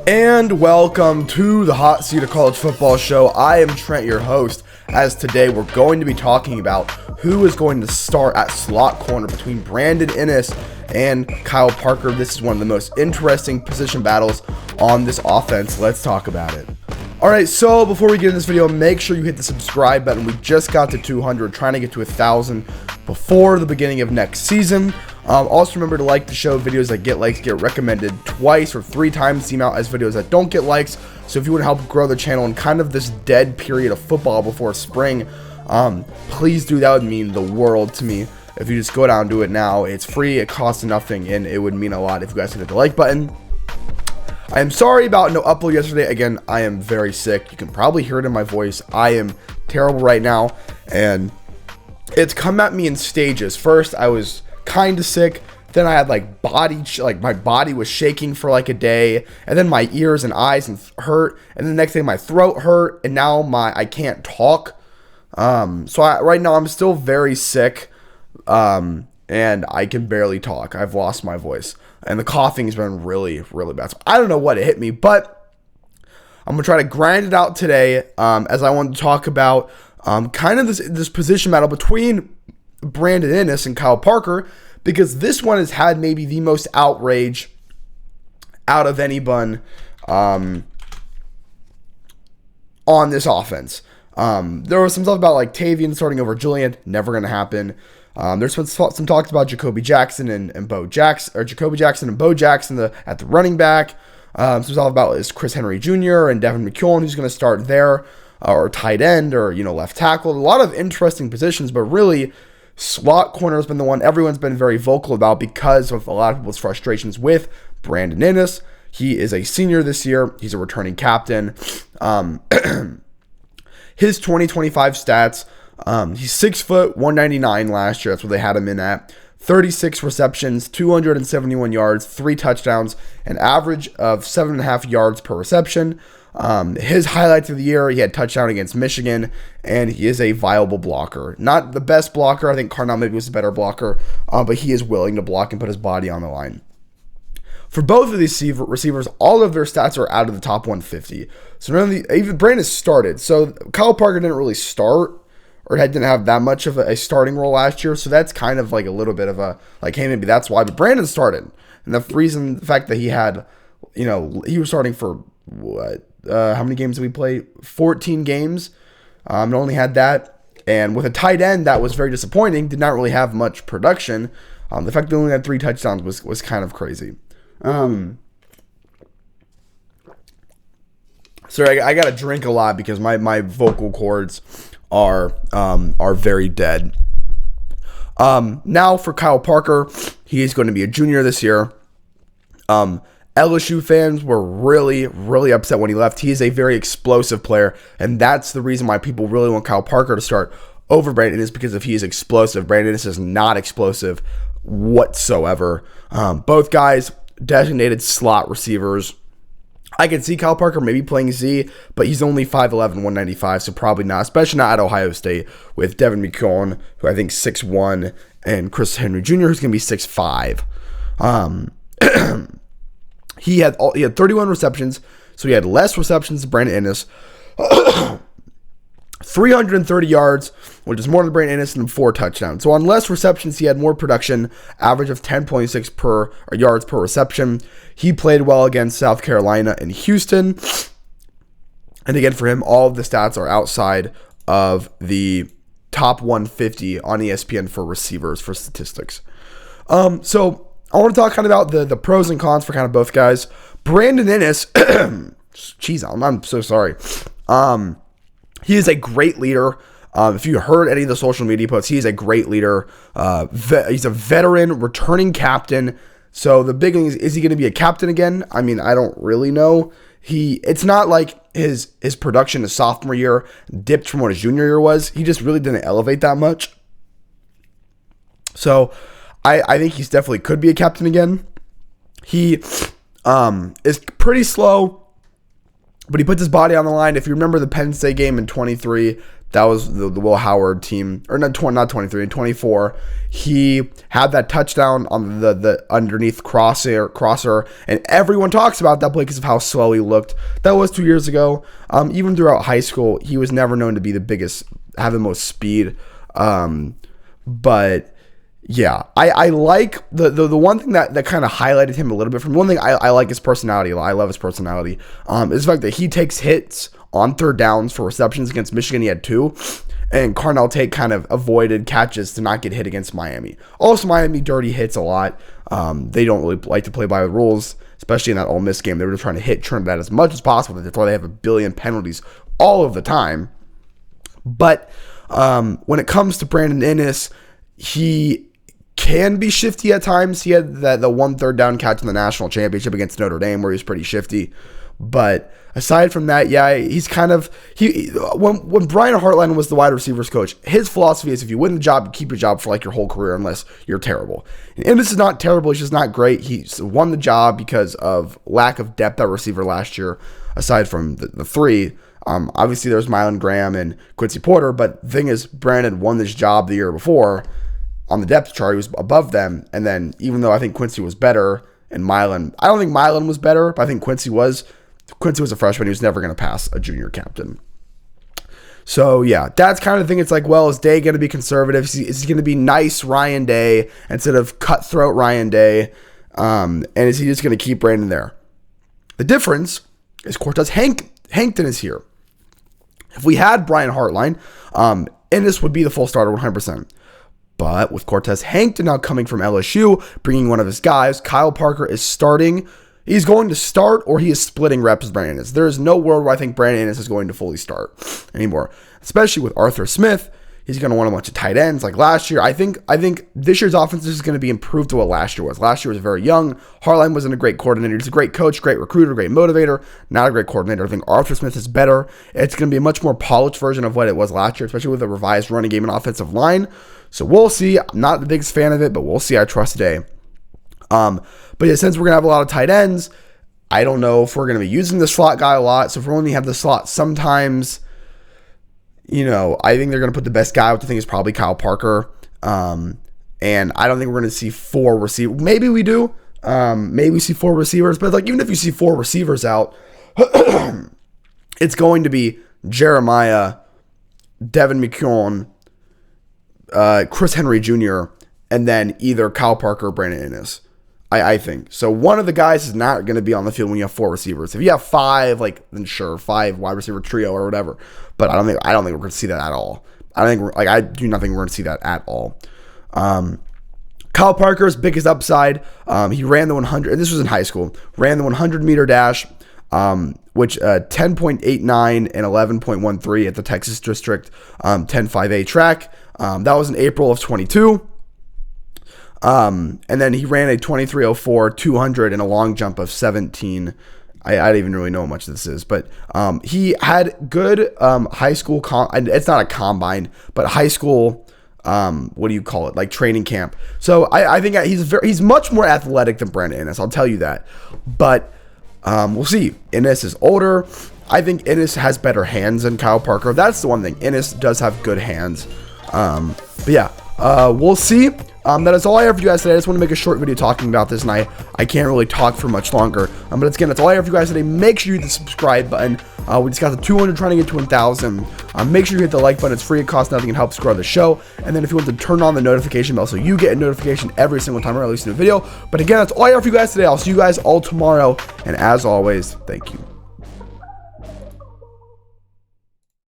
And welcome to the Hot Seat of College Football Show. I am Trent, your host, as today we're going to be talking about who is going to start at slot corner between Brandon Innis and Kyle Parker. This is one of the most interesting position battles on this offense. Let's talk about it. Alright, so before we get into this video, make sure you hit the subscribe button. We just got to 200, trying to get to 1,000 before the beginning of next season. Also remember to like the show. Videos that get likes get recommended twice or 3 times the amount as videos that don't get likes. So if you want to help grow the channel in kind of this dead period of football before spring, please do. That would mean the world to me. If you just go down and do it now, it's free, it costs nothing, and it would mean a lot if you guys hit the like button. I am sorry about no upload yesterday. Again, I am very sick. You can probably hear it in my voice. I am terrible right now, and it's come at me in stages. First, I was kind of sick. Then I had like my body was shaking for like a day, and then my ears and eyes hurt, and then the next day my throat hurt, and now I can't talk. Right now I'm still very sick, and I can barely talk. I've lost my voice, and the coughing's been really, really bad. So I don't know what hit me, but I'm gonna try to grind it out today, as I want to talk about kind of this position battle between Brandon Innis and Kyle Parker, because this one has had maybe the most outrage out of anyone on this offense. There was some stuff about like Tavian starting over Julian, never going to happen. There's been some talks about Jacoby Jackson and Bo Jackson, or Jacoby Jackson and Bo Jackson at the running back. Some stuff about is Chris Henry Jr. and Devin McCullen, who's going to start there, or tight end, or left tackle. A lot of interesting positions, but really slot corner has been the one everyone's been very vocal about because of a lot of people's frustrations with Brandon Innis. He is a senior this year. He's a returning captain. His 2025 stats, he's 6 foot, 199 last year. That's what they had him in at. 36 receptions, 271 yards, 3 touchdowns, an average of 7.5 yards per reception. His highlights of the year, he had touchdown against Michigan, and he is a viable blocker. Not the best blocker. I think Carnell maybe was a better blocker, but he is willing to block and put his body on the line. For both of these receivers, all of their stats are out of the top 150. So even Brandon started. So Kyle Parker didn't really start, or didn't have that much of a starting role last year. So that's kind of like a little bit of a, like, hey, maybe that's why. But Brandon started. And the fact that he had, he was starting for what? How many games did we play? 14 games. And only had that. And with a tight end, that was very disappointing. Did not really have much production. The fact that he only had 3 touchdowns was kind of crazy. Sorry, I gotta drink a lot because my vocal cords are very dead. Now for Kyle Parker, he is going to be a junior this year. LSU fans were really, really upset when he left. He is a very explosive player, and that's the reason why people really want Kyle Parker to start over Brandon Innis, because if he is explosive, Brandon Innis is not explosive whatsoever. Both guys designated slot receivers. I can see Kyle Parker maybe playing Z, but he's only 5'11", 195, so probably not, especially not at Ohio State with Devin McCullen, who I think 6'1", and Chris Henry Jr., who's going to be 6'5". He had 31 receptions, so he had less receptions than Brandon Innis. 330 yards, which is more than Brandon Innis, and 4 touchdowns. So on less receptions, he had more production, average of 10.6 yards per reception. He played well against South Carolina and Houston. And again, for him, all of the stats are outside of the top 150 on ESPN for receivers for statistics. So I want to talk kind of about the pros and cons for kind of both guys. Brandon Innis, jeez, I'm so sorry. He is a great leader. If you heard any of the social media posts, he's a great leader. He's a veteran, returning captain. So the big thing is he going to be a captain again? I mean, I don't really know. It's not like his production his sophomore year dipped from what his junior year was. He just really didn't elevate that much. So I think he's definitely could be a captain again. He is pretty slow, but he puts his body on the line. If you remember the Penn State game in 23, That was the Will Howard team, or not 23, 24. He had that touchdown on the underneath crosser, and everyone talks about that play because of how slow he looked. That was 2 years ago. Even throughout high school, he was never known to be the biggest, have the most speed. But yeah, I like the one thing that kind of highlighted him a little bit. From one thing, I like his personality. I love his personality. Is the fact that he takes hits on third downs for receptions. Against Michigan, he had 2. And Carnell Tate kind of avoided catches to not get hit against Miami. Also, Miami dirty hits a lot. They don't really like to play by the rules, especially in that Ole Miss game. They were just trying to hit Trinidad as much as possible. That's why they have a billion penalties all of the time. But when it comes to Brandon Innis, he can be shifty at times. He had the 1 third down catch in the national championship against Notre Dame where he was pretty shifty. But aside from that, yeah, he's kind of when Brian Hartline was the wide receivers coach, his philosophy is if you win the job, you keep your job for like your whole career unless you're terrible. And this is not terrible, he's just not great. He's won the job because of lack of depth at receiver last year, aside from the 3. Obviously there's Mylan Graham and Quincy Porter, but the thing is Brandon won this job the year before on the depth chart. He was above them, and then even though I think Quincy was better and Mylan, I don't think Mylan was better, but I think Quincy was a freshman. He was never going to pass a junior captain. So, yeah, that's kind of the thing. It's like, well, is Day going to be conservative? Is he going to be nice Ryan Day instead of cutthroat Ryan Day? And is he just going to keep Brandon there? The difference is Cortez Hankton is here. If we had Brian Hartline, Inniss would be the full starter 100%. But with Cortez Hankton now coming from LSU, bringing one of his guys, Kyle Parker is starting. He's going to start, or he is splitting reps with Brandon Innis. There is no world where I think Brandon Innis is going to fully start anymore, especially with Arthur Smith. He's going to want a bunch of tight ends like last year. I think this year's offense is going to be improved to what last year was. Last year was very young. Hartline wasn't a great coordinator. He's a great coach, great recruiter, great motivator, not a great coordinator. I think Arthur Smith is better. It's going to be a much more polished version of what it was last year, especially with a revised running game and offensive line. So we'll see. I'm not the biggest fan of it, but we'll see. I trust Day. But yeah, since we're going to have a lot of tight ends, I don't know if we're going to be using the slot guy a lot. So if we're only have the slot sometimes, I think they're going to put the best guy, which I think is probably Kyle Parker. And I don't think we're going to see 4 receivers. Maybe we do. Maybe we see 4 receivers. But even if you see 4 receivers out, it's going to be Jeremiah, Devin McKeown, Chris Henry Jr., and then either Kyle Parker or Brandon Innis. I think. So one of the guys is not going to be on the field when you have 4 receivers. If you have 5, then sure, 5 wide receiver trio or whatever. But I don't think we're going to see that at all. I do not think we're going to see that at all. Kyle Parker's biggest upside, he ran the 100, and this was in high school, ran the 100-meter dash, which 10.89 and 11.13 at the Texas District 10.5A track. That was in April of 22. And then he ran a 23.04 200 and a long jump of 17. I don't even really know how much this is, but he had good high school. It's not a combine, but high school. What do you call it? Like training camp. So I think he's much more athletic than Brandon Innis. I'll tell you that. But we'll see. Innis is older. I think Innis has better hands than Kyle Parker. That's the one thing. Innis does have good hands. But yeah, we'll see. That is all I have for you guys today. I just want to make a short video talking about this, and I can't really talk for much longer. But again, that's all I have for you guys today. Make sure you hit the subscribe button. We just got the 200 trying to get to 1,000. Make sure you hit the like button. It's free. It costs nothing and helps grow the show. And then if you want to turn on the notification bell so you get a notification every single time I release a new video. But again, that's all I have for you guys today. I'll see you guys all tomorrow. And as always, thank you.